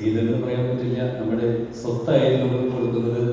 ഇതെന്ന് പറയാൻ പറ്റില്ല, നമ്മുടെ സ്വത്തായിരുന്നു നമ്മൾ കൊടുക്കുന്നത്.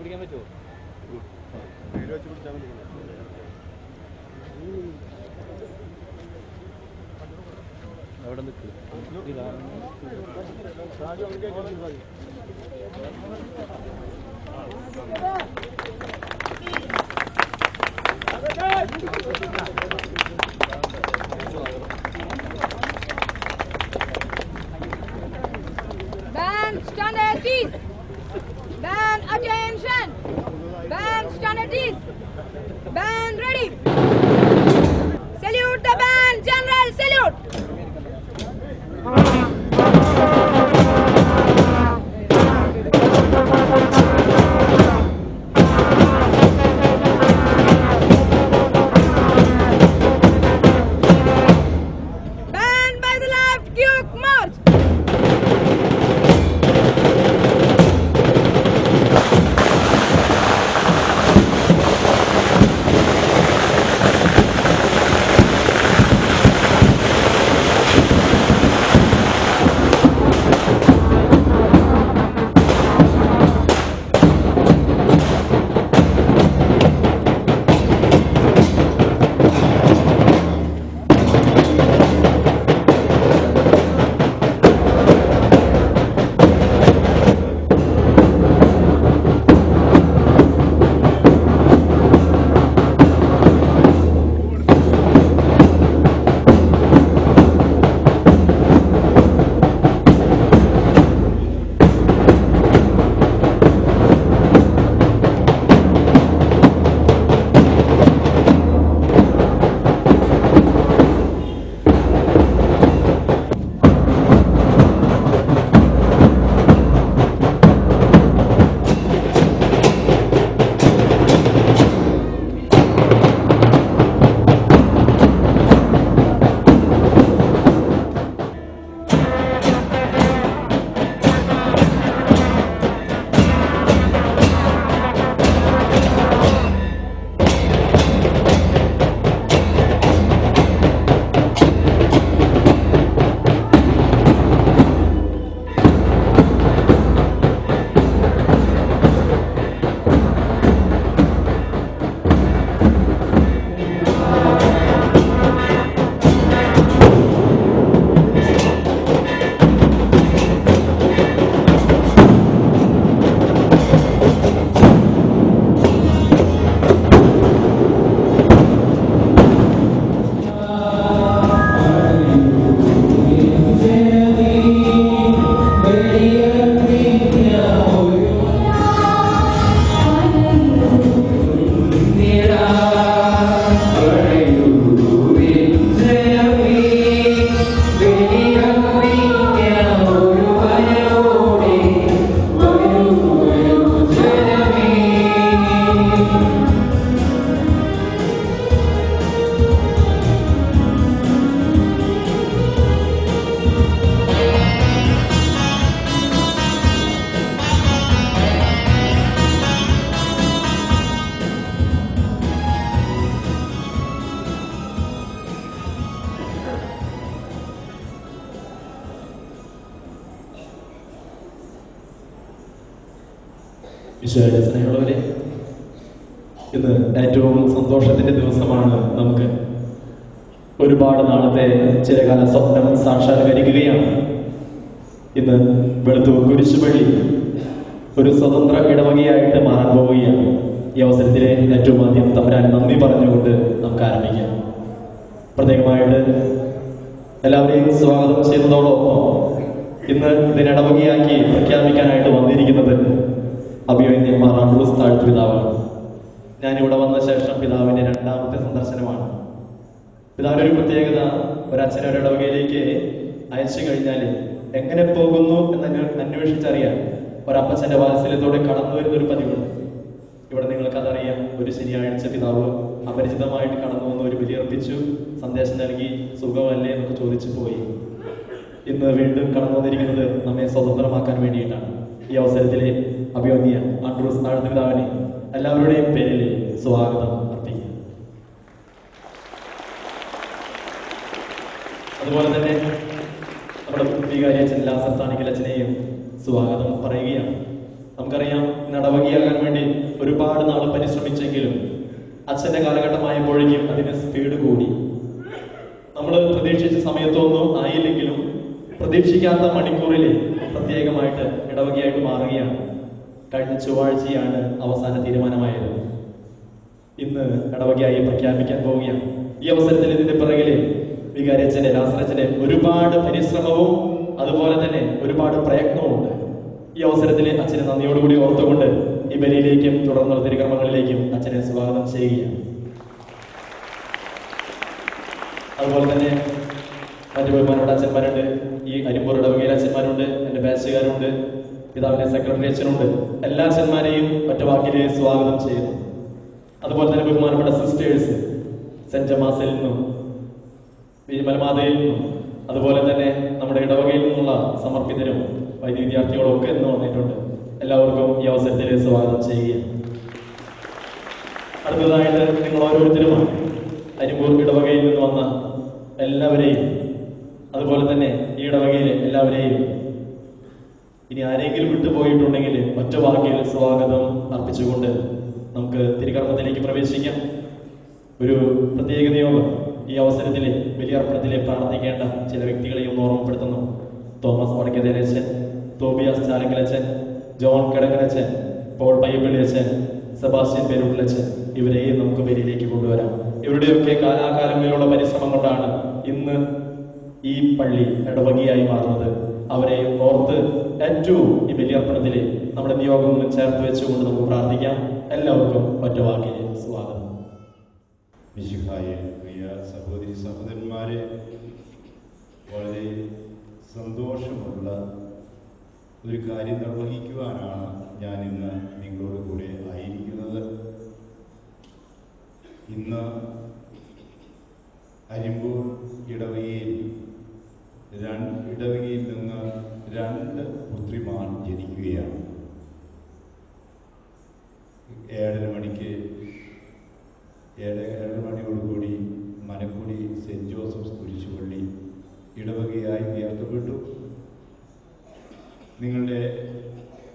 പിടിക്കാൻ പറ്റുമോ? അവിടെ നിൽക്കുക. Band standard is. Band attention. Band standard is. Band ready. Salute the band, General salute. ഈശോയുടെ സ്നേഹമുള്ളവരെ, ഇന്ന് ഏറ്റവും സന്തോഷത്തിന്റെ ദിവസമാണ്. നമുക്ക് ഒരുപാട് നാളത്തെ ചിരകാല സ്വപ്നം സാക്ഷാത്കരിക്കുകയാണ്. ഇന്ന് വെളുത്തൂർ കുരിശുപള്ളി ഒരു സ്വതന്ത്ര ഇടവകയായിട്ട് മാറാൻ പോവുകയാണ്. ഈ അവസരത്തിലെ ഏറ്റവും ആദ്യം തമ്പുരാൻ നന്ദി പറഞ്ഞുകൊണ്ട് നമുക്ക് ആരംഭിക്കാം. പ്രത്യേകമായിട്ട് എല്ലാവരെയും സ്വാഗതം ചെയ്യുന്നതോടൊപ്പം ഇന്ന് ഇതിനിടവകയാക്കി പ്രഖ്യാപിക്കാനായിട്ട് വന്നിരിക്കുന്നത് അഭിവന്യന്മാർ ആൻഡ്രൂസ് താഴത്ത് പിതാവാണ്. ഞാനിവിടെ വന്ന ശേഷം പിതാവിന്റെ രണ്ടാമത്തെ സന്ദർശനമാണ്. പിതാവിന്റെ ഒരു പ്രത്യേകത, ഒരച്ഛനെ ഒരു ഇടവകയിലേക്ക് അയച്ചു കഴിഞ്ഞാൽ എങ്ങനെ പോകുന്നു എന്ന് അന്വേഷിച്ചറിയാൻ ഒരപ്പച്ചന്റെ വാത്സല്യത്തോടെ കടന്നു വരുന്നൊരു പതിവുണ്ട്. ഇവിടെ നിങ്ങൾക്കതറിയാം. ഒരു ശനിയാഴ്ച പിതാവ് അപരിചിതമായിട്ട് കടന്നു വന്ന് ഒരു ബലിയർപ്പിച്ചു, സന്ദേശം നൽകി, സുഖമല്ലേ എന്നൊക്കെ ചോദിച്ചു പോയി. ഇന്ന് വീണ്ടും കടന്നു വന്നിരിക്കുന്നത് നമ്മെ സ്വതന്ത്രമാക്കാൻ വേണ്ടിയിട്ടാണ്. ഈ അവസരത്തിലെ അഭിവന്യ ആൻഡ്രൂസ് താഴത്ത് പിതാവിനെ എല്ലാവരുടെയും പേരിൽ സ്വാഗതം അർപ്പിക്കുക. അതുപോലെ തന്നെ നമ്മുടെ വികാരിയച്ഛൻ ലാസർത്താണിക്കൽ അച്ഛനെയും സ്വാഗതം പറയുകയാണ്. നമുക്കറിയാം, ഇടവകയാകാൻ വേണ്ടി ഒരുപാട് നാൾ പരിശ്രമിച്ചെങ്കിലും അച്ഛന്റെ കാലഘട്ടമായപ്പോഴേക്കും അതിന് സ്പീഡ് കൂടി. നമ്മൾ പ്രതീക്ഷിച്ച സമയത്തൊന്നും ആയില്ലെങ്കിലും പ്രതീക്ഷിക്കാത്ത മണിക്കൂറിൽ പ്രത്യേകമായിട്ട് ഇടവകയായിട്ട് മാറുകയാണ്. കഴിഞ്ഞ ചൊവ്വാഴ്ചയാണ് അവസാന തീരുമാനമായത്. ഇന്ന് ഇടവകയായി പ്രഖ്യാപിക്കാൻ പോവുകയാണ്. ഈ അവസരത്തിൽ ഇതിന്റെ പിറകില് വികാരിയച്ഛന്റെ ലാസറച്ഛന്റെ ഒരുപാട് പരിശ്രമവും അതുപോലെ തന്നെ ഒരുപാട് പ്രയത്നവും ഉണ്ട്. ഈ അവസരത്തിൽ അച്ഛനെ നന്ദിയോടുകൂടി ഓർത്തുകൊണ്ട് ഈ ബലിയിലേക്കും തുടർന്നുള്ള തിരുക്കർമ്മങ്ങളിലേക്കും അച്ഛനെ സ്വാഗതം ചെയ്യുകയാണ്. അതുപോലെ തന്നെ മറ്റു ബഹുമാനോട് അച്ഛന്മാരുണ്ട്. ഈ അരിമ്പൂർ ഇടവകയിലെ അച്ഛന്മാരുണ്ട്, എൻ്റെ ബാച്ചുകാരുണ്ട്, പിതാവിന്റെ സെക്രട്ടറി അച്ഛനുണ്ട്. എല്ലാ അച്ഛന്മാരെയും ഒറ്റ വാക്കില് സ്വാഗതം ചെയ്യുന്നു. അതുപോലെ തന്നെ ബഹുമാനപ്പെട്ട സിസ്റ്റേഴ്സ് സെന്റ് ജമാസിൽ നിന്നും മലമാതയിൽ നിന്നും അതുപോലെ തന്നെ നമ്മുടെ ഇടവകയിൽ നിന്നുള്ള സമർപ്പിതരും വൈദ്യ വിദ്യാർത്ഥികളും ഒക്കെ ഇന്ന് വന്നിട്ടുണ്ട്. എല്ലാവർക്കും ഈ അവസരത്തിൽ സ്വാഗതം ചെയ്യുകയാണ്. അടുത്തതായിട്ട് നിങ്ങൾ ഓരോരുത്തരുമാണ് അരിമ്പൂർ ഇടവകയിൽ നിന്ന് വന്ന എല്ലാവരെയും അതുപോലെ തന്നെ ഈ ഇടവകയിലെ എല്ലാവരെയും ഇനി ആരെങ്കിലും വിട്ടുപോയിട്ടുണ്ടെങ്കിൽ ഒറ്റ വാക്കിൽ സ്വാഗതം അർപ്പിച്ചുകൊണ്ട് നമുക്ക് തിരുക്കർമ്മത്തിലേക്ക് പ്രവേശിക്കാം. ഒരു പ്രത്യേക നിയോഗം ഈ അവസരത്തിൽ ബലിയർപ്പണത്തിൽ പ്രാർത്ഥിക്കേണ്ട ചില വ്യക്തികളെയും ഓർമ്മപ്പെടുത്തുന്നു. തോമസ് വടക്കേതലച്ചൻ, തോബിയാസ് ചാലക്കലച്ചൻ, ജോൺ കിടങ്ങലച്ചൻ, പോൾ പയ്യപ്പള്ളിയച്ചൻ, സെബാസ്റ്റ്യൻ പേരുള്ളച്ചൻ, ഇവരെയും നമുക്ക് ബലിയിലേക്ക് കൊണ്ടുവരാം. ഇവരുടെയൊക്കെ കാലാകാലങ്ങളിലുള്ള പരിശ്രമം കൊണ്ടാണ് ഇന്ന് ഈ പള്ളി ഇടവകയായി മാറുന്നത്. അവരെയും ഓർത്ത് ഏറ്റവും ഈ ബലിയർപ്പണത്തിൽ നമ്മുടെ നിയോഗങ്ങൾ ചേർത്ത് വെച്ചുകൊണ്ട് നമുക്ക് പ്രാർത്ഥിക്കാം. എല്ലാവർക്കും ഒറ്റ വാക്കിൽ സ്വാഗതം. മിശിഹായെ, പ്രിയ സഹോദരി സഹോദരന്മാരെ, വളരെ സന്തോഷമുള്ള ഒരു കാര്യം നിർവഹിക്കുവാനാണ് ഞാൻ ഇന്ന് നിങ്ങളോട് കൂടെ ആയിരിക്കുന്നത്. ഇന്ന് അരിമ്പൂർ ഇടവകയിൽ ഇടവകയിൽ നിന്ന് 2 പുത്രിമാർ ജനിക്കുകയാണ്. 7:30 മണിയോടുകൂടി മനക്കുടി സെന്റ് ജോസഫ്സ് കുരിശുപള്ളി ഇടവകയായി ഉയർത്തപ്പെട്ടു. നിങ്ങളുടെ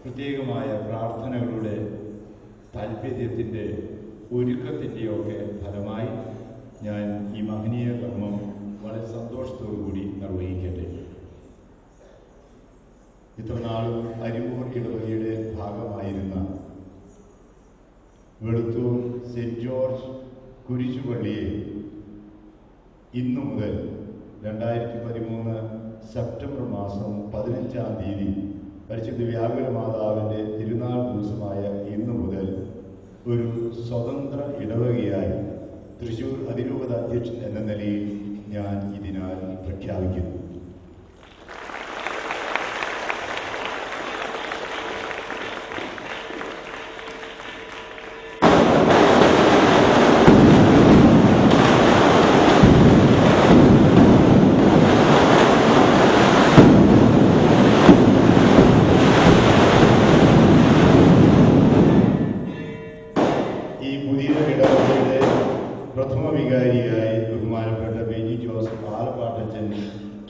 പ്രത്യേകമായ പ്രാർത്ഥനകളുടെ താല്പര്യത്തിൻ്റെ ഒരുക്കത്തിൻ്റെയൊക്കെ ഫലമായി ഞാൻ ഈ മഹനീയ കർമ്മം വളരെ സന്തോഷത്തോടു കൂടി നിർവഹിക്കട്ടെ. ഇത്രനാളും അരിമ്പൂർ ഇടവകയുടെ ഭാഗമായിരുന്ന വെളുത്തൂർ സെന്റ് ജോർജ് കുരിശുപള്ളിയെ ഇന്നു മുതൽ 2013 സെപ്റ്റംബർ മാസം 15-ാം തീയതി പരിശുദ്ധ വ്യാകുല മാതാവിൻ്റെ തിരുനാൾ ദിവസമായ ഇന്നു മുതൽ ഒരു സ്വതന്ത്ര ഇടവകയായി തൃശ്ശൂർ അതിരൂപത അധ്യക്ഷൻ എന്ന നിലയിൽ ഞാൻ ഇതിനാൽ പ്രഖ്യാപിക്കുന്നു.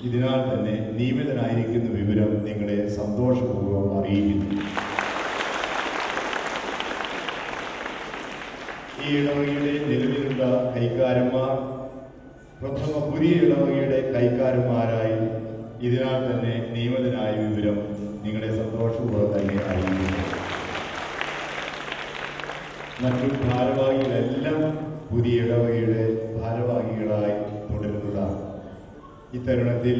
ഇതിനാൽ തന്നെ നിയമിതനായിരിക്കുന്ന വിവരം നിങ്ങളെ സന്തോഷപൂർവ്വം അറിയിക്കുന്നു. ഈ ഇടവകയുടെ നിലവിലുള്ള കൈക്കാരന്മാർ പ്രഥമ പുതിയ ഇടവകയുടെ കൈക്കാരന്മാരായി ഇതിനാൽ തന്നെ നിയമിതനായ വിവരം നിങ്ങളെ സന്തോഷപൂർവ്വം തന്നെ അറിയിക്കുന്നു. മറ്റു ഭാരവാഹികളെല്ലാം പുതിയ ഇടവകയുടെ ഭാരവാഹികളായി തുടരുന്നതാണ്. ഇത്തരുണത്തിൽ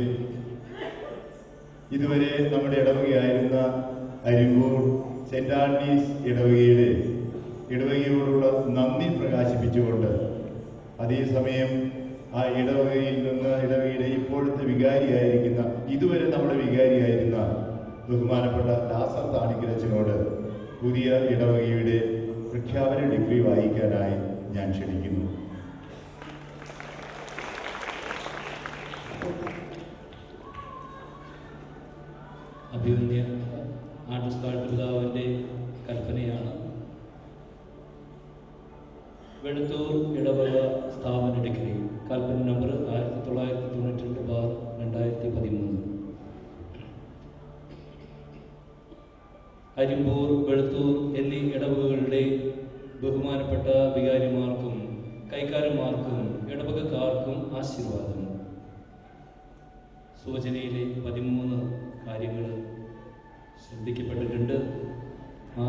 ഇതുവരെ നമ്മുടെ ഇടവകയായിരുന്ന അരിമ്പൂർ സെന്റ് ആന്റണീസ് ഇടവകയോടുള്ള നന്ദി പ്രകാശിപ്പിച്ചുകൊണ്ട് അതേസമയം ആ ഇടവകയുടെ ഇപ്പോഴത്തെ വികാരിയായിരിക്കുന്ന ഇതുവരെ നമ്മുടെ വികാരിയായിരുന്ന ബഹുമാനപ്പെട്ട ലാസർ താണിക്കരച്ചനോട് പുതിയ ഇടവകയുടെ പ്രഖ്യാപന ഡിഗ്രി വായിക്കാനായി ഞാൻ ക്ഷണിക്കുന്നു. അഭിമന്യ ആട്ടുസ്കാട്ട് പിതാവിൻ്റെ കൽപ്പനയാണ്. വെളുത്തൂർ ഇടവക സ്ഥാപന ഡിഗ്രി കൽപ്പന നമ്പർ 1992/2013. അരിമ്പൂർ, വെളുത്തൂർ എന്നീ ഇടവകകളുടെ ബഹുമാനപ്പെട്ട വികാരിമാർക്കും കൈക്കാരന്മാർക്കും ഇടവകക്കാർക്കും ആശീർവാദം. സൂചനയിലെ 13 കാര്യങ്ങൾ ശ്രദ്ധിക്കപ്പെട്ടിട്ടുണ്ട്. ആ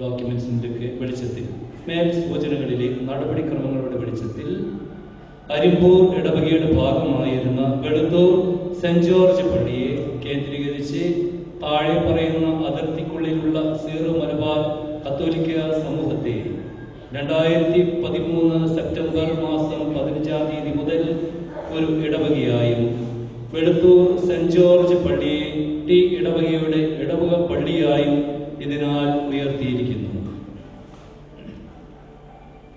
ഡോക്യുമെന്റ്സിൻ്റെ വെളിച്ചത്തിൽ മേൽ സൂചനകളിലെ നടപടിക്രമങ്ങളുടെ വെളിച്ചത്തിൽ അരിമ്പൂർ ഇടവകയുടെ ഭാഗമായിരുന്ന വെളുത്തൂർ സെന്റ് ജോർജ് പള്ളിയെ കേന്ദ്രീകരിച്ച് താഴെ പറയുന്ന അതിർത്തിക്കുള്ളിലുള്ള സീറോ മലബാർ കത്തോലിക്ക സമൂഹത്തെ 2013 സെപ്റ്റംബർ മാസം 15-ാം തീയതി മുതൽ ഒരു ഇടവകയായും വെളുത്തൂർ സെന്റ് ജോർജ് പള്ളിയെ ഇടവകയുടെ ഇടവക പള്ളിയായും ഇതിനാൽ ഉയർത്തിയിരിക്കുന്നു.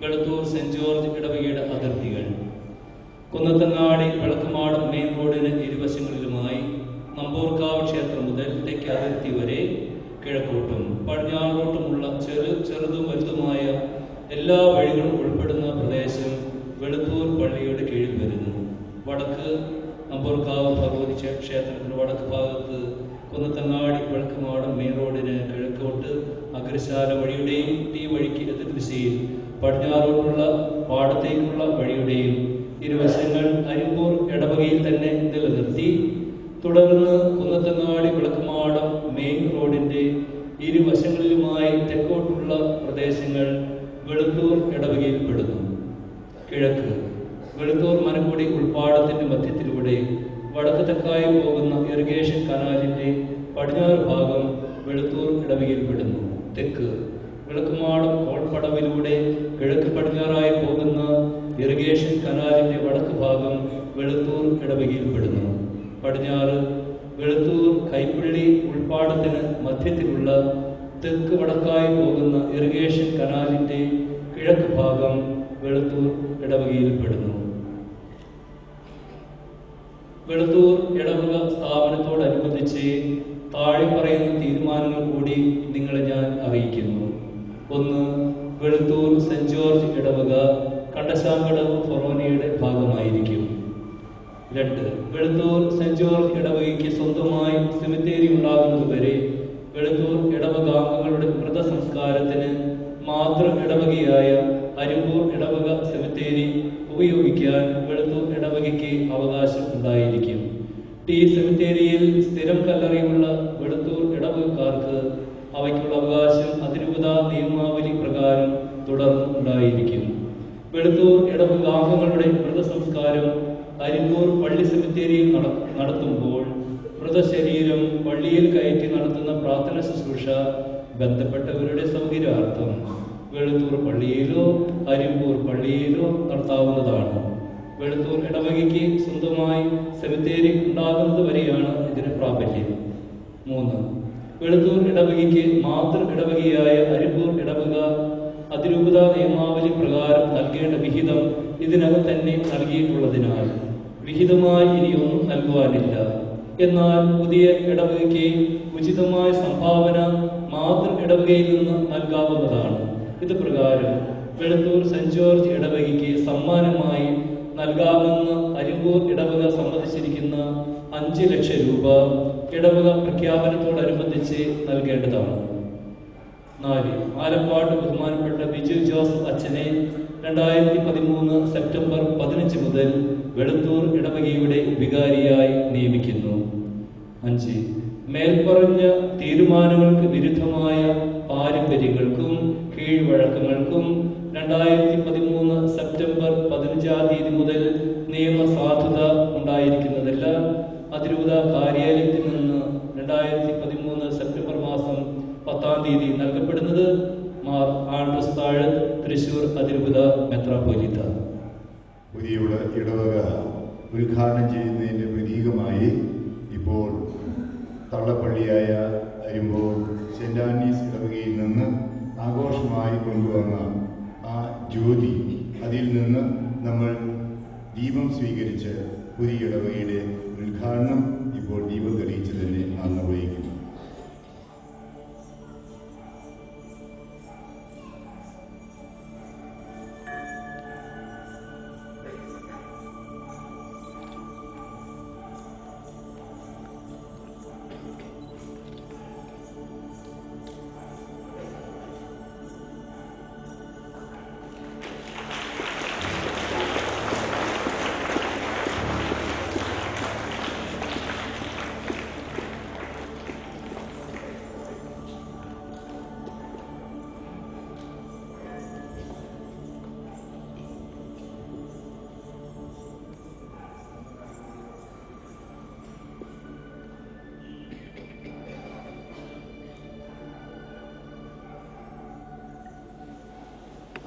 വെളുത്തൂർ സെന്റ് ജോർജ് ഇടവകയുടെ അതിർത്തികൾ കുന്നത്തങ്ങാടി വിളക്കുമാടം മെയിൻ റോഡിന് ഇരുവശങ്ങളിലുമായി നമ്പൂർക്കാവ് ക്ഷേത്രം മുതൽ തെക്ക് അതിർത്തി വരെ കിഴക്കോട്ടും പടിഞ്ഞാറോട്ടുമുള്ള ചെറുതും വലുതുമായ എല്ലാ വഴികളും ഉൾപ്പെടുന്ന പ്രദേശം വെളുത്തൂർ പള്ളിയുടെ കീഴിൽ വരുന്നു. വടക്ക് നമ്പൂർക്കാവ് ഭഗവതി ക്ഷേത്രത്തിന് വടക്ക് ഭാഗത്ത് കുന്നത്തങ്ങാടി വിളക്കുമാടം മെയിൻ റോഡിന് കിഴക്കോട്ട് അഗ്രശാല വഴിയുടെയും ഈ വഴിക്ക് എതിർ ദിശയിൽ പടിഞ്ഞാറോട്ടുള്ള പാടത്തേക്കുള്ള വഴിയുടെയും ഇരുവശങ്ങൾ അരിമ്പൂർ ഇടവകയിൽ തന്നെ നിലനിർത്തി തുടർന്ന് കുന്നത്തങ്ങാടി വിളക്കുമാടം മെയിൻ റോഡിന്റെ ഇരുവശങ്ങളിലുമായി തെക്കോട്ടുള്ള പ്രദേശങ്ങൾ വെളുത്തൂർ ഇടവകയിൽ പെടുന്നു. കിഴക്ക് വെളുത്തൂർ മനക്കുടി ഉൾപ്പാടത്തിന്റെ മധ്യത്തിലൂടെ വടക്ക് തെക്കായി പോകുന്ന ഇറിഗേഷൻ കനാലിന്റെ പടിഞ്ഞാറ് ഭാഗം വെളുത്തൂർ ഇടവകയിൽ പെടുന്നു. തെക്ക് വിളക്കുമാടം കോൾപ്പടവിലൂടെ കിഴക്ക് പടിഞ്ഞാറായി പോകുന്ന ഇറിഗേഷൻ കനാലിന്റെ വടക്ക് ഭാഗം വെളുത്തൂർ ഇടവകയിൽ പെടുന്നു. പടിഞ്ഞാറ് വെളുത്തൂർ കൈപ്പള്ളി ഉൾപ്പാടത്തിന് മധ്യത്തിലുള്ള തെക്ക് വടക്കായി പോകുന്ന ഇറിഗേഷൻ കനാലിന്റെ കിഴക്ക് ഭാഗം വെളുത്തൂർ ഇടവകയിൽ പെടുന്നു. വെളുത്തൂർ ഇടവക സ്ഥാപനത്തോടനുബന്ധിച്ച് താഴെ പറയുന്ന തീരുമാനങ്ങൾ കൂടി നിങ്ങളെ ഞാൻ അറിയിക്കുന്നു. 1. വെളുത്തൂർ സെന്റ് ജോർജ് ഇടവക കണ്ടശാങ്കടവ് ഫൊറോനയുടെ ഭാഗമായിരിക്കും. 2. വെളുത്തൂർ സെന്റ് ജോർജ് ഇടവകയ്ക്ക് സ്വന്തമായി സെമിത്തേരി ഉണ്ടാകുന്നതുവരെ വെളുത്തൂർ ഇടവകാംഗങ്ങളുടെ മൃതസംസ്കാരത്തിന് മാതൃ ഇടവകയായ അരിമ്പൂർ ഇടവക സെമിത്തേരി ഉപയോഗിക്കാൻ വെളുത്തൂർ ഇടവകയ്ക്ക് അവകാശം ഉണ്ടായിരിക്കും. ഈ സെമിത്തേരിയിൽ സ്ഥിരം കല്ലറയുള്ള വെളുത്തൂർ ഇടവകക്കാർക്ക് അവയ്ക്കുള്ള അവകാശം അതിരൂപത നിയമാവലി പ്രകാരം തുടർന്ന് ഉണ്ടായിരിക്കും. വെളുത്തൂർ ഇടവകാംഗങ്ങളുടെ മൃതസംസ്കാരം അരിമ്പൂർ പള്ളി സെമിത്തേരിയിൽ നടത്തുമ്പോൾ മൃതശരീരം പള്ളിയിൽ കയറ്റി നടത്തുന്ന പ്രാർത്ഥന ശുശ്രൂഷ ബന്ധപ്പെട്ടവരുടെ സൗകര്യാർത്ഥം വെളുത്തൂർ പള്ളിയിലോ അരിമ്പൂർ പള്ളിയിലോ നടത്താവുന്നതാണ്. വെളുത്തൂർ ഇടവകയ്ക്ക് സ്വന്തമായി സെമിത്തേരി ഉണ്ടാകുന്നത് വരെയാണ് ഇതിന് പ്രാബല്യം. 3. വെളുത്തൂർ ഇടവകയ്ക്ക് മാതൃ ഇടവകയായ അരിമ്പൂർ ഇടവക അതിരൂപത നിയമാവലി പ്രകാരം നൽകേണ്ട വിഹിതം ഇതിനകം തന്നെ നൽകിയിട്ടുള്ളതിനാൽ വിഹിതമായി ഇനിയൊന്നും നൽകുവാനില്ല. എന്നാൽ പുതിയ ഇടവകയ്ക്ക് ഉചിതമായ സംഭാവന മാതൃ ഇടവകയിൽ നിന്ന് നൽകാവുന്നതാണ്. ഇത് പ്രകാരം വെളുത്തൂർ സെന്റ് ജോർജ് ഇടവകയ്ക്ക് സമ്മാനമായി നൽകാമെന്ന് അരിമ്പൂർ ഇടവക സമ്മതിച്ചിരിക്കുന്ന 5 ലക്ഷം രൂപ ഇടവക പ്രഖ്യാപനത്തോടനുബന്ധിച്ച് നൽകേണ്ടതാണ്. 4. ആലപ്പാട് ബഹുമാനപ്പെട്ട ബിജു ജോസ് അച്ഛനെ 2013 സെപ്റ്റംബർ 15 മുതൽ വെളുത്തൂർ ഇടവകയുടെ വികാരിയായി നിയമിക്കുന്നു. 5. മേൽപ്പറഞ്ഞ തീരുമാനങ്ങൾക്ക് വിരുദ്ധമായ പാരമ്പര്യങ്ങൾക്കും കീഴ്വഴക്കങ്ങൾക്കും 2013 സെപ്റ്റംബർ 15 മുതൽ നിയമസാധുത ഉണ്ടായിരിക്കുന്നതെല്ലാം അതിരൂപത കാര്യാലയത്തിൽ നിന്ന് 2013 സെപ്റ്റംബർ മാസം 10 നൽകപ്പെടുന്നത് മാർ ആൻഡ്രൂസ് താഴ്, തൃശൂർ അതിരൂപത മെത്രാപ്പോലീത്ത. പുതിയ ഇടവക ഉദ്ഘാടനം ചെയ്യുന്നതിൻ്റെ പ്രതീകമായി ഇപ്പോൾ തള്ളപ്പള്ളിയായ അരിമ്പോൾ സെന്റ് ആന്റണീസ് ഇടവകയിൽ നിന്ന് ആഘോഷമായി കൊണ്ടുവന്ന ആ ജ്യോതി, അതിൽ നിന്ന് നമ്മൾ ദീപം സ്വീകരിച്ച് പുതിയ ഇടവകയുടെ ഉദ്ഘാടനം ഇപ്പോൾ ദീപം തെളിയിച്ച് തന്നെ നിർവഹിക്കുന്നു.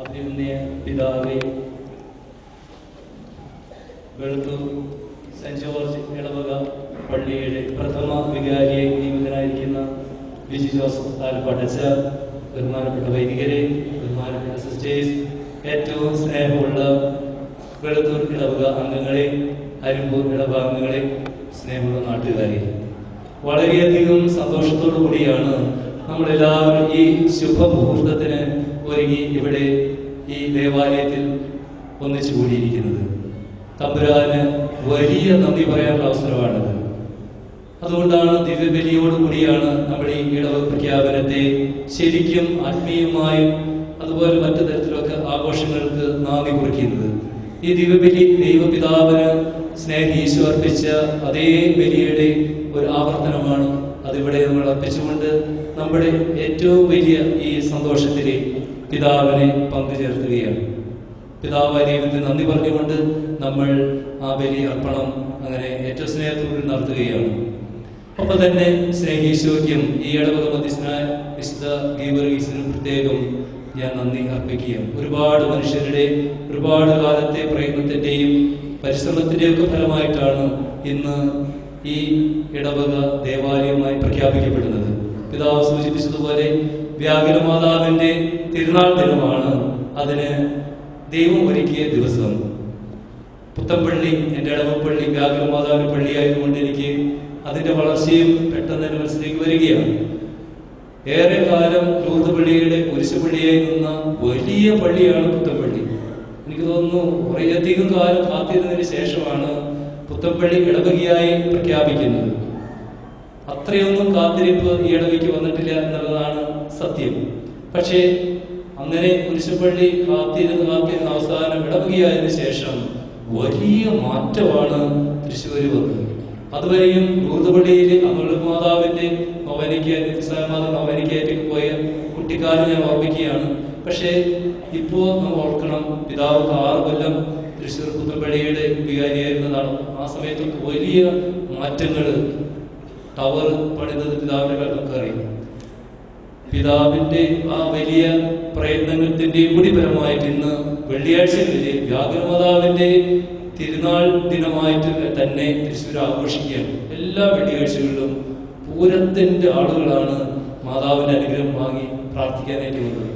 അഭിനന്ദ പിതാവേ, വെളുത്തൂർ സെന്റ് ജോർജ് ഇടവക പള്ളിയുടെ പ്രഥമ വികാരിയായി നിയമിതനായിരിക്കുന്ന ബിജു ജോസഫ് ആലപ്പാട്ടച്ച, ബഹുമാനപ്പെട്ട വൈദികരെ, ബഹുമാനപ്പെട്ട സിസ്റ്റേഴ്സ്, ഏറ്റവും സ്നേഹമുള്ള വെളുത്തൂർ ഇടവക അംഗങ്ങളെ, അരിമ്പൂർ ഇടവക അംഗങ്ങളെ, സ്നേഹമുള്ള നാട്ടുകാരെ, വളരെയധികം സന്തോഷത്തോടു കൂടിയാണ് നമ്മളെല്ലാവരും ഈ ശുഭമുഹൂർത്തത്തിന് ഒരുങ്ങി ഇവിടെ ഈ ദേവാലയത്തിൽ ഒന്നിച്ചു കൂടിയിരിക്കുന്നത്. തമ്പുരാന് വലിയ നന്ദി പറയാനുള്ള അവസരമാണിത്. അതുകൊണ്ടാണ് ദിവ്യബലിയോടുകൂടിയാണ് നമ്മൾ ഈ ഇടവ പ്രഖ്യാപനത്തെ ശരിക്കും ആത്മീയമായും അതുപോലെ മറ്റു തരത്തിലൊക്കെ ആഘോഷങ്ങൾക്ക് നാന്ദി കുറിക്കുന്നത്. ഈ ദിവ്യബലി ദൈവപിതാവിന് സ്നേഹീശു അർപ്പിച്ച അതേ ബലിയുടെ ഒരു ആവർത്തനമാണ്. അതിവിടെ നമ്മൾ അർപ്പിച്ചുകൊണ്ട് നമ്മുടെ ഏറ്റവും വലിയ ഈ സന്തോഷത്തിൽ പിതാവിനെ പങ്കുചേർക്കുകയാണ്. പിതാവായ ദൈവത്തിന് നന്ദി പറഞ്ഞുകൊണ്ട് നമ്മൾ ആ ബലി അർപ്പണം അങ്ങനെ ഏറ്റവും സ്നേഹത്തോടെ നടത്തുകയാണ്. ഒപ്പം തന്നെ സ്നേഹീശോയ്ക്കും ഈ ഇടവക മധ്യസ്ഥനായ വിശുദ്ധ ഗീവർഗീസിനും പ്രത്യേകം ഞാൻ നന്ദി അർപ്പിക്കുകയാണ്. ഒരുപാട് മനുഷ്യരുടെ ഒരുപാട് കാലത്തെ പ്രയത്നത്തിന്റെയും പരിശ്രമത്തിന്റെയും ഒക്കെ ഫലമായിട്ടാണ് ഇന്ന് ഈ ഇടവക ദേവാലയമായി പ്രഖ്യാപിക്കപ്പെടുന്നത്. പിതാവ് സൂചിപ്പിച്ചതുപോലെ വ്യാകുലമാതാവിന്റെ തിരുനാൾ ദിനമാണ് അതിന് ദൈവം ഒരുക്കിയ ദിവസം. പുത്തമ്പള്ളി എൻ്റെ ഇടവപ്പള്ളി വ്യാകുലമാതാവിന്റെ പള്ളിയായതുകൊണ്ട് എനിക്ക് അതിന്റെ വളർച്ചയും പെട്ടെന്ന് തന്നെ മനസ്സിലേക്ക് വരികയാണ്. ഏറെ കാലം ലൂർദ് പള്ളിയുടെ കുരിശുപള്ളിയായി നിന്ന വലിയ പള്ളിയാണ് പുത്തമ്പള്ളി. എനിക്ക് തോന്നുന്നു കുറേയധികം കാലം കാത്തിരുന്നതിന് ശേഷമാണ് പുത്തമ്പള്ളി ഇടവകയായി പ്രഖ്യാപിക്കുന്നത്. അത്രയൊന്നും കാത്തിരിപ്പ് ഈ ഇടവയ്ക്ക് വന്നിട്ടില്ല എന്നുള്ളതാണ് സത്യം. പക്ഷേ അങ്ങനെ കുരിശുപള്ളി കാത്തിരുന്ന് അവസാനം ഇടവകയായതിനു ശേഷം വലിയ മാറ്റമാണ് തൃശ്ശൂര് വന്നത്. അതുവരെയും ലൂർദ് പള്ളിയിൽ അമൃതമാതാവിന്റെ നവനിക്കായിട്ട് പോയ കുട്ടിക്കാലം ഞാൻ ഓർമ്മിക്കുകയാണ്. പക്ഷേ ഇപ്പോ നമ്മൾ ഓർക്കണം, പിതാവ് 6 കൊല്ലം തൃശ്ശൂർ പുത്തമ്പള്ളിയുടെ വികാരിയായിരുന്നതാണ്. ആ സമയത്തൊക്കെ വലിയ മാറ്റങ്ങൾ, ടവർ പണിതത് പിതാവിന്റെ കാലം നമുക്കറിയാം. പിതാവിന്റെ ആ വലിയ പ്രയത്നത്തിന്റെ കൂടി ഫലമായിട്ട് ഇന്ന് വെള്ളിയാഴ്ചകളിലെ വ്യാകുലമാതാവിന്റെ തിരുനാൾ ദിനമായിട്ട് തന്നെ തൃശ്ശൂർ ആഘോഷിക്കുകയാണ്. എല്ലാ വെള്ളിയാഴ്ചകളിലും പൂരത്തിന്റെ ആളുകളാണ് മാതാവിന്റെ അനുഗ്രഹം വാങ്ങി പ്രാർത്ഥിക്കാനായിട്ട് വന്നത്.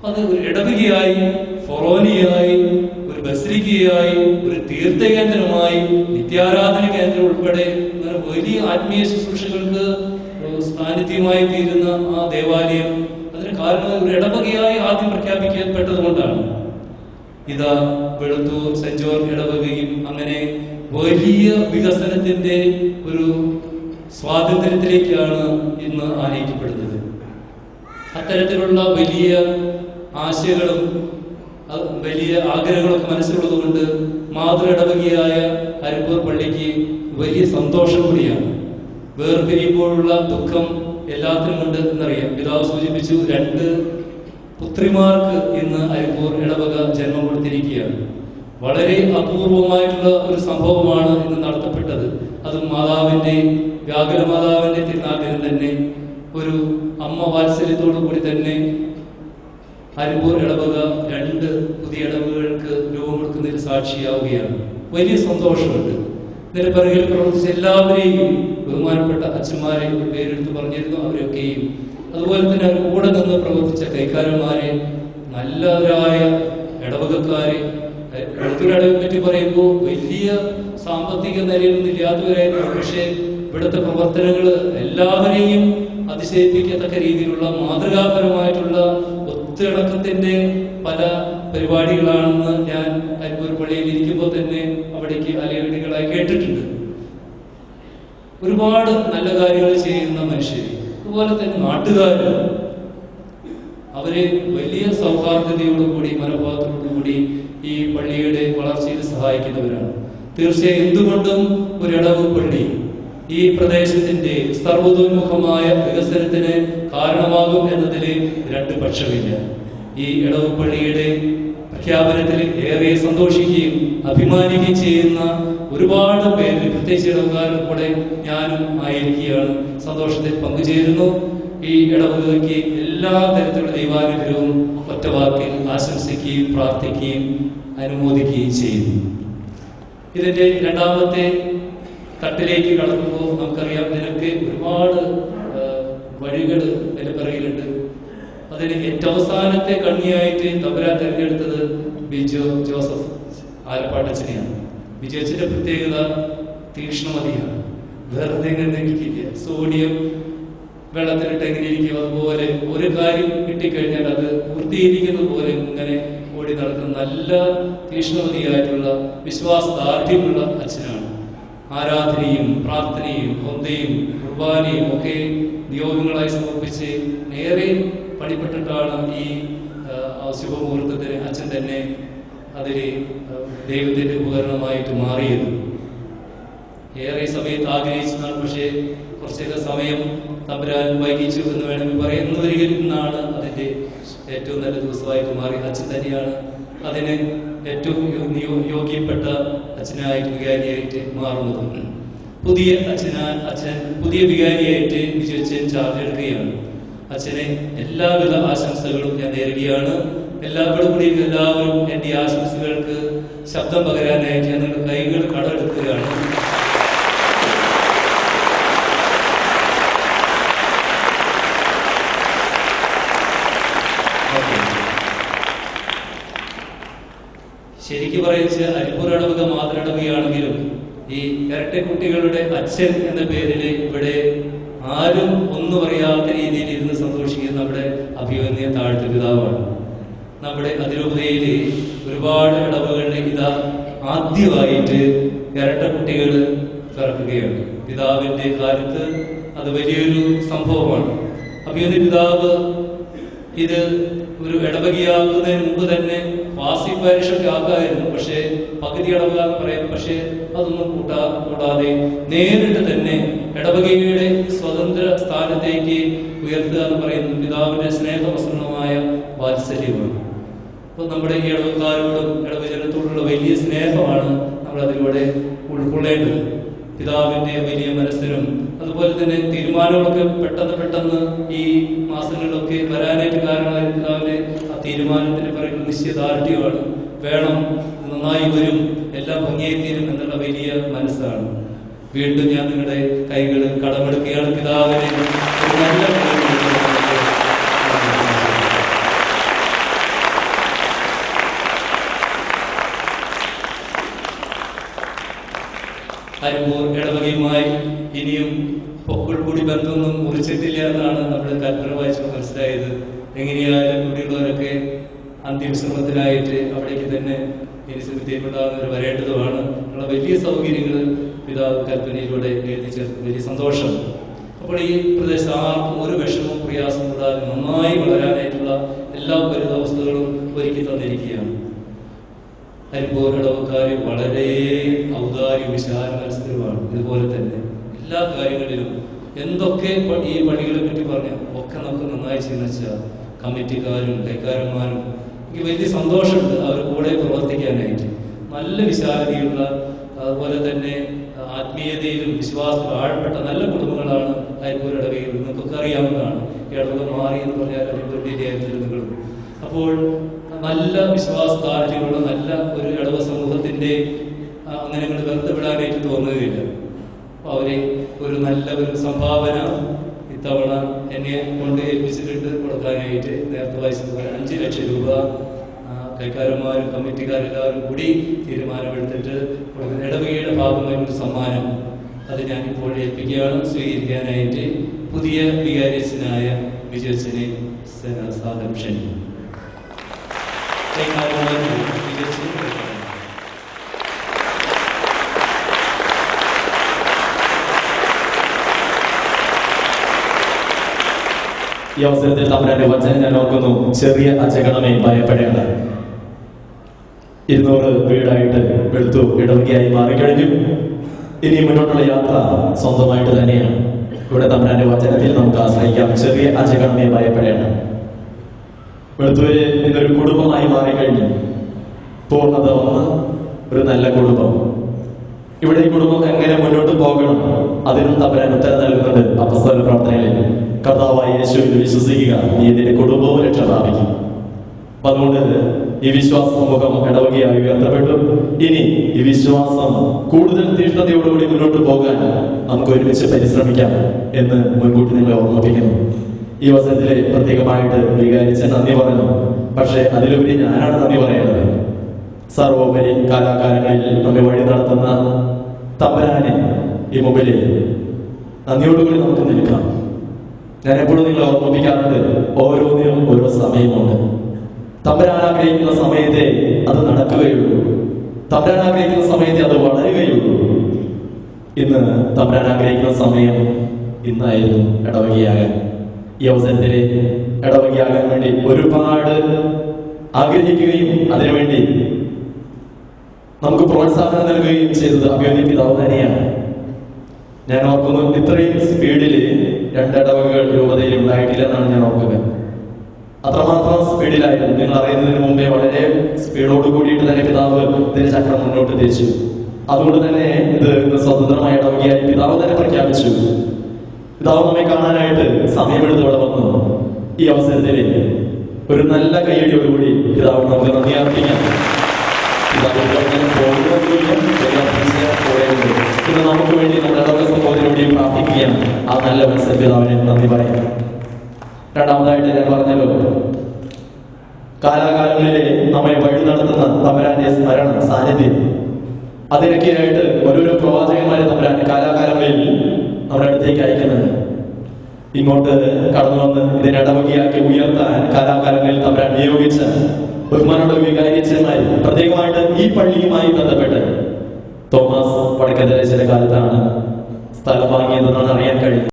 അത് ഒരു ഇടവകയായി, ഫൊറോനിയായി, ഒരു ബസിലിക്കയായി, ഒരു തീർത്ഥകേന്ദ്രമായി, നിത്യാരാധന കേന്ദ്രം ഉൾപ്പെടെ അങ്ങനെ വലിയ ആത്മീയ ശുശ്രൂഷകൾക്ക് സാന്നിധ്യമായി തീരുന്ന ആ ദേവാലയം, അതിന് കാരണം ഒരു ഇടവകയായി ആദ്യം പ്രഖ്യാപിക്കപ്പെട്ടത് കൊണ്ടാണ്. ഇതാ വെളുത്തൂർ സെന്റ് ജോർജ് ഇടവകയും അങ്ങനെ വലിയ വികസനത്തിന്റെ ഒരു സ്വാതന്ത്ര്യത്തിലേക്കാണ് ഇന്ന് ആനയിക്കപ്പെടുന്നത്. അത്തരത്തിലുള്ള വലിയ ആശയങ്ങളും വലിയ ആഗ്രഹങ്ങളൊക്കെ മനസ്സിലുള്ളതുകൊണ്ട് മാതൃ ഇടവകയായ അരിമ്പൂർ പള്ളിക്ക് വലിയ സന്തോഷം കൂടിയാണ്. വേർപിരിയുമ്പോഴുള്ള ദുഃഖം എല്ലാത്തിനും ഉണ്ട് എന്നറിയാം. പിതാവ് സൂചിപ്പിച്ചു, 2 പുത്രിമാർക്ക് ഇന്ന് അരിമ്പൂർ ഇടവക ജന്മം കൊടുത്തിരിക്കുകയാണ്. വളരെ അപൂർവമായിട്ടുള്ള ഒരു സംഭവമാണ് ഇന്ന് നടത്തപ്പെട്ടത്. അതും മാതാവിന്റെ വ്യാകുല മാതാവിന്റെ തിരുനാളിൽ തന്നെ ഒരു അമ്മ വാത്സല്യത്തോടു കൂടി തന്നെ അരിമ്പൂർ ഇടവക 2 പുതിയ ഇടവകൾക്ക് രൂപം കൊടുക്കുന്നതിൽ സാക്ഷിയാവുകയാണ്. വലിയ സന്തോഷമുണ്ട്. ഇതിന്റെ പിറകിൽ പ്രവർത്തിച്ച എല്ലാവരെയും, ബഹുമാനപ്പെട്ട അച്ഛന്മാരെ പേരെടുത്ത് പറഞ്ഞിരുന്നു, അവരൊക്കെയും, അതുപോലെ തന്നെ അവർ കൂടെ നിന്ന് പ്രവർത്തിച്ച കൈക്കാരന്മാരെ, നല്ലവരായ ഇടവകക്കാരെ. ഇടവകയെ പറ്റി പറയുമ്പോൾ വലിയ സാമ്പത്തിക നിലയിലൊന്നും ഇല്ലാത്തവരായിരുന്നു. പക്ഷേ ഇവിടുത്തെ പ്രവർത്തനങ്ങൾ എല്ലാവരെയും അതിശയിപ്പിക്കത്തക്ക രീതിയിലുള്ള മാതൃകാപരമായിട്ടുള്ള ഒത്തിണക്കത്തിന്റെ പല പരിപാടികളാണെന്ന് ഞാൻ അരിമ്പൂർ പള്ളിയിൽ ഇരിക്കുമ്പോൾ തന്നെ അവിടേക്ക് അലയടികളായി കേട്ടിട്ടുണ്ട്. ഒരുപാട് നല്ല കാര്യങ്ങൾ ചെയ്യുന്ന മനുഷ്യർ, അതുപോലെ തന്നെ നാട്ടുകാർ, അവരെ വലിയ സൗഹാർദ്ദതയോടുകൂടി മനോഭാവത്തോടുകൂടി ഈ പള്ളിയുടെ വളർച്ചയിൽ സഹായിക്കുന്നവരാണ്. തീർച്ചയായും എന്തുകൊണ്ടും ഒരു ഇടവക പള്ളി ഈ പ്രദേശത്തിന്റെ സർവ്വതോന്മുഖമായ വികസനത്തിന് കാരണമാകും എന്നതിൽ 2 പക്ഷമില്ല. ഈ ഇടവക പള്ളിയുടെ പ്രഖ്യാപനത്തിൽ ഏറെ സന്തോഷിക്കുകയും അഭിമാനിക്കുകയും ചെയ്യുന്ന ഒരുപാട് പേര്, പ്രത്യേകിച്ച് ഇടവകാരുടെ കൂടെ ഞാനും ആയിരിക്കുകയാണ്. സന്തോഷത്തിൽ പങ്കുചേരുന്നു. ഈ ഇടവകയ്ക്ക് എല്ലാ തരത്തിലുള്ള ദൈവാനുഗ്രഹവും ഒറ്റവാക്കിൽ ആശംസിക്കുകയും പ്രാർത്ഥിക്കുകയും അനുമോദിക്കുകയും ചെയ്യുന്നു. ഇതിന്റെ 2ാമത്തെ തട്ടിലേക്ക് കടക്കുമ്പോൾ നമുക്കറിയാം, ഇതിനൊക്കെ ഒരുപാട് വഴികൾ ഇതിന്റെ പിറകിലുണ്ട്. അതിന് ഏറ്റവും അവസാനത്തെ കണ്ണിയായിട്ട് തമ്പുരാൻ തിരഞ്ഞെടുത്തത് ബിജോ ജോസഫ് ആലപ്പാട്ടച്ചനെയാണ്. ബിജോ അച്ഛന്റെ പ്രത്യേകത തീക്ഷ്ണമതിയാണ്. വെറുതെ നിൽക്കില്ല. സോഡിയം വെള്ളത്തിലിട്ട് എങ്ങനെ ഇരിക്കും അതുപോലെ ഒരു കാര്യം കിട്ടിക്കഴിഞ്ഞാൽ അത് പൂർത്തീകരിക്കുന്നത് പോലെ ഇങ്ങനെ ഓടി നടക്കുന്ന നല്ല തീക്ഷ്ണമതിയായിട്ടുള്ള വിശ്വാസദാർഢ്യമുള്ള അച്ഛനാണ്. ആരാധനയും പ്രാർത്ഥനയും ഒന്തയും കുർബാനയും ഒക്കെ നിയോഗങ്ങളായി സമർപ്പിച്ച് ഏറെ പണിപ്പെട്ടിട്ടാണ് ഈ ശുഭമുഹൂർത്തത്തിന് അച്ഛൻ തന്നെ അതിൽ ദൈവത്തിന്റെ ഉപകരണമായിട്ട് മാറിയത്. ഏറെ സമയത്ത് ആഗ്രഹിച്ചതാണ്. പക്ഷേ കുറച്ചൊക്കെ സമയം തമ്പുരാൻ വൈകിച്ചു എന്ന് വേണമെങ്കിൽ പറയുന്നവരിൽ നിന്നാണ് അതിന്റെ ഏറ്റവും നല്ല ദിവസമായിട്ട് മാറി. അച്ഛൻ തന്നെയാണ് അതിന് ഏറ്റവും യോഗ്യപ്പെട്ട അച്ഛനായിട്ട് വികാരിയായിട്ട് മാറുന്നത്. അച്ഛൻ പുതിയ വികാരിയായിട്ട് വിജയച്ചൻ ചാർജ് എടുക്കുകയാണ്. അച്ഛനെ എല്ലാവിധ ആശംസകളും ഞാൻ നേരുകയാണ്. എല്ലാവരും എന്റെ ആശംസകൾക്ക് ശബ്ദം പകരാനായിട്ട് ഞാൻ നിങ്ങളുടെ കൈകൾ കടമെടുക്കുകയാണ്. ശരിക്കും പറയുന്നത് അരിമ്പൂർ ഇടവക മാതൃടവകയാണെങ്കിലും ഈ ഇരട്ട കുട്ടികളുടെ അച്ഛൻ എന്ന പേരിൽ ഇവിടെ ആരും ഒന്നും അറിയാത്ത രീതിയിൽ ഇരുന്ന് സന്തോഷിക്കുന്ന നമ്മുടെ അഭിമന്യ താഴ്ത്ത പിതാവാണ്. നമ്മുടെ അതിരൂപതയിൽ ഒരുപാട് ഇടവകളിൽ ഇതാ ആദ്യമായിട്ട് ഇരട്ട കുട്ടികൾ പിറക്കുകയാണ്. പിതാവിന്റെ കാലത്ത് അത് വലിയൊരു സംഭവമാണ്. അഭിമന്യ പിതാവ് ഇത് ഒരു ഇടവകയാകുന്നതിന് മുമ്പ് തന്നെ വാസി പാരിഷൊക്കെ ആക്കായിരുന്നു. പക്ഷേ പകുതി ഇടവക എന്ന് പറയും. പക്ഷേ അതൊന്നും കൂടാതെ നേരിട്ട് തന്നെ ഇടവകയുടെ സ്വതന്ത്ര സ്ഥാനത്തേക്ക് ഉയർത്തുക എന്ന് പറയുന്നത് പിതാവിന്റെ സ്നേഹവസരണമായ വാത്സല്യമാണ്. അപ്പൊ നമ്മുടെ ഈ ഇടവക്കാരോടും ഇടവജനത്തോടുള്ള വലിയ സ്നേഹമാണ് നമ്മൾ അതിലൂടെ ഉൾക്കൊള്ളേണ്ടത്. പിതാവിന്റെ വലിയ മനസ്സിനും അതുപോലെ തന്നെ തീരുമാനങ്ങളൊക്കെ പെട്ടെന്ന് ഈ മാസങ്ങളിലൊക്കെ വരാനായിട്ട് കാരണമായ പിതാവിന്റെ ആ തീരുമാനത്തിന് പറയുന്ന നിശ്ചയദാർഢ്യമാണ്. വേണം, നന്നായി വരും, എല്ലാം ഭംഗിയായി തീരും എന്നുള്ള വലിയ മനസ്സാണ്. വീണ്ടും ഞാൻ നിങ്ങളുടെ കൈകൾ കടമെടുക്കുകയാണ്. പിതാവിനെ ഒരു നല്ല അരിമ്പൂർ ഇടവകയുമായി ഇനിയും പൊക്കൾ കൂടി ബന്ധമൊന്നും മുറിച്ചിട്ടില്ല എന്നാണ് നമ്മുടെ കൽപ്പന വായിച്ചപ്പോൾ മനസ്സിലായത്. എങ്ങനെയായാലും കൂടിയുള്ളവരൊക്കെ അന്ത്യവിശ്രമത്തിനായിട്ട് അവിടേക്ക് തന്നെ ഇനി സ്ഥിതിപ്പെടാവുന്നവർ വരേണ്ടതുമാണ്. ഉള്ള വലിയ സൗകര്യങ്ങൾ പിതാവ് കൽപ്പനയിലൂടെ എഴുതി ചേർത്ത് വലിയ സന്തോഷം. അപ്പോൾ ഈ പ്രദേശത്ത് ആർക്കും ഒരു വിഷമവും പ്രയാസം കൂടാതെ നന്നായി വളരാനായിട്ടുള്ള എല്ലാ പരിതാവസ്ഥകളും ഒരുക്കി തന്നിരിക്കുകയാണ്. അരിമ്പൂർ ഇടവക്കാർ വളരെ ഔദാര്യ വിശാല മനസ്കരുമാണ്. ഇതുപോലെ തന്നെ എല്ലാ കാര്യങ്ങളിലും എന്തൊക്കെ ഈ പണികളെ പറ്റി പറഞ്ഞാൽ ഒക്കെ നമുക്ക് നന്നായി ചെയ്യുന്ന വെച്ചാൽ കമ്മിറ്റിക്കാരും കൈക്കാരന്മാരും എനിക്ക് വലിയ സന്തോഷമുണ്ട് അവർ കൂടെ പ്രവർത്തിക്കാനായിട്ട്. നല്ല വിശാലതയുള്ള അതുപോലെ തന്നെ ആത്മീയതയിലും വിശ്വാസത്തിലും ആഴപ്പെട്ട നല്ല കുടുംബങ്ങളാണ് അരിമ്പൂർ ഇടവകയിൽ. നിങ്ങൾക്കൊക്കെ അറിയാവുന്നതാണ്. ഇടവക മാറി എന്ന് പറഞ്ഞാൽ അരിമ്പൂരിന്റെ. അപ്പോൾ നല്ല വിശ്വാസ താല്പര്യമുള്ള നല്ല ഒരു ഇടവ സമൂഹത്തിന്റെ അങ്ങനെ കൊണ്ട് ബന്ധപ്പെടാനായിട്ട് തോന്നുകയില്ല. അപ്പോൾ അവരെ ഒരു നല്ല ഒരു സംഭാവന ഇത്തവണ എന്നെ കൊണ്ട് ഏൽപ്പിച്ചിട്ടുണ്ട് കൊടുക്കാനായിട്ട്. നേരത്തെ വായിച്ചതുപോലെ 5 ലക്ഷം രൂപ കൈക്കാരന്മാരും കമ്മിറ്റിക്കാരെല്ലാവരും കൂടി തീരുമാനമെടുത്തിട്ട് കൊടുക്കുന്ന ഇടവകയുടെ ഭാഗമായൊരു സമ്മാനം അത് ഞാനിപ്പോൾ ഏൽപ്പിക്കുകയാണ്. സ്വീകരിക്കാനായിട്ട് പുതിയ വികാരിയച്ഛനായ വിജയച്ചനെ സാദരം ക്ഷണിക്കും. ഈ അവസരത്തിൽ തമ്പുരാന്റെ വചനം ഞാൻ ഓർക്കുന്നു. ചെറിയ അജഗണമേ ഭയപ്പെടേണ്ട. 200 വീടായിട്ട് വെളുത്തു ഇടവകയായി മാറിക്കഴിഞ്ഞു. ഇനി മുന്നോട്ടുള്ള യാത്ര സ്വന്തമായിട്ട് തന്നെയാണ്. ഇവിടെ തമ്പുരാന്റെ വചനത്തിൽ നമുക്ക് ആശ്രയിക്കാം. ചെറിയ അജഗണമേ ഭയപ്പെടേണ്ട. വെളുത്തുവില് ഇന്നൊരു കുടുംബമായി മാറിക്കഴിഞ്ഞു. പൂർണ്ണത വന്ന് ഒരു നല്ല കുടുംബം. ഇവിടെ ഈ കുടുംബം എങ്ങനെ മുന്നോട്ട് പോകണം അതിനും തമ്പുരാൻ ഉത്തരം നൽകുന്നുണ്ട്. അപ്പസ്തോല പ്രാർത്ഥനയിൽ കർത്താവായ യേശുവിൽ വിശ്വസിക്കുക, നീ ഇതിന്റെ കുടുംബവും രക്ഷ പ്രാപിക്കും. അതുകൊണ്ട് ഈ വിശ്വാസ സമൂഹം ഇടവകയായി ഉയർത്തപ്പെട്ടു. ഇനി ഈ വിശ്വാസം കൂടുതൽ തീഷ്ണതയോടുകൂടി മുന്നോട്ട് പോകാൻ നമുക്ക് ഒരുമിച്ച് പരിശ്രമിക്കാം എന്ന് മുൻകൂട്ടി നിങ്ങളെ ഓർമ്മിപ്പിക്കുന്നു. ഈ അവസരത്തിൽ പ്രത്യേകമായിട്ട് വികാരിച്ച നന്ദി പറഞ്ഞു. പക്ഷെ അതിലുപരി ഞാനാണ് നന്ദി പറയേണ്ടത്. സർവോപരി കാലാകാലങ്ങളിൽ നമ്മെ വഴി നടത്തുന്ന തമ്പുരാനെ ഈ മുമ്പിൽ നന്ദിയോടുകൂടി നമുക്ക് നിൽക്കാം. ഞാൻ എപ്പോഴും നിങ്ങളെ ഓർമ്മിപ്പിക്കാറുണ്ട്, ഓരോന്നിനും ഓരോ സമയമുണ്ട്. തമ്പുരാൻ ആഗ്രഹിക്കുന്ന സമയത്തെ അത് നടക്കുകയുള്ളൂ. തമ്പുരാൻ ആഗ്രഹിക്കുന്ന സമയത്തെ അത് വളരുകയുള്ളൂ. ഇന്ന് തമ്പുരാൻ ആഗ്രഹിക്കുന്ന സമയം ഇന്നായിരുന്നു ഇടവകയാകാൻ. ഈ അവസരത്തിൽ ഇടവകയാകാൻ വേണ്ടി ഒരുപാട് ആഗ്രഹിക്കുകയും അതിനുവേണ്ടി നമുക്ക് പ്രോത്സാഹനം നൽകുകയും ചെയ്തത് അഭിമന്യ പിതാവ് തന്നെയാണ്. ഞാൻ ഓർക്കുന്നു, ഇത്രയും സ്പീഡിൽ 2 ഇടവകകൾ രൂപതയിൽ ഉണ്ടായിട്ടില്ല എന്നാണ് ഞാൻ ഓർക്കുക. അത്രമാത്രം സ്പീഡിലായിരുന്നു. നിങ്ങൾ അറിയുന്നതിന് മുമ്പേ വളരെ സ്പീഡോട് കൂടിയിട്ട് തന്നെ പിതാവ് ഇതിന്റെ ചക്രം മുന്നോട്ട് തിരിച്ചു. അതുകൊണ്ട് തന്നെ ഇത് സ്വതന്ത്രമായ ഇടവകയായി പിതാവ് തന്നെ പ്രഖ്യാപിച്ചു. പിതാവ് നമ്മെ കാണാനായിട്ട് സമയമെടുത്ത് ഇവിടെ വന്നു. ഈ അവസരത്തിൽ ഒരു നല്ല കയ്യടിയോടുകൂടി പിതാവ് നമുക്ക് നന്ദി അർപ്പിക്കാം. ഇന്ന് നമുക്ക് വേണ്ടി നമ്മുടെ ഇടവക സമൂഹത്തിലൂടെ പ്രാർത്ഥിക്കുകയാണ്. ആ നല്ല മനസ്സിൽ പിതാവിനെ നന്ദി പറയാം. രണ്ടാമതായിട്ട് ഞാൻ പറഞ്ഞല്ലോ, കാലാകാലങ്ങളിലെ നമ്മെ വഴി നടത്തുന്ന തമ്പുരാന്റെ സ്മരണം, സാന്നിധ്യം, അതിനൊക്കെയായിട്ട് ഓരോരോ പ്രവാചകന്മാരെ തമ്പുരാൻ കാലാകാലങ്ങളിൽ നമ്മുടെ അടുത്തേക്ക് അയക്കുന്നുണ്ട്. ഇങ്ങോട്ട് കടന്നു വന്ന് ഇതിനെ ഇടവകയാക്കി ഉയർത്താൻ കാലാകാലങ്ങളിൽ തമ്പുരാൻ നിയോഗിച്ച ബഹുമാനോട് വികാരിയച്ഛന്മാർ, പ്രത്യേകമായിട്ട് ഈ പള്ളിയുമായി ബന്ധപ്പെട്ട് തോമസ് വടക്കതല ചില കാലത്താണ് സ്ഥലം വാങ്ങിയതെന്നാണ് അറിയാൻ കഴിയുന്നത്.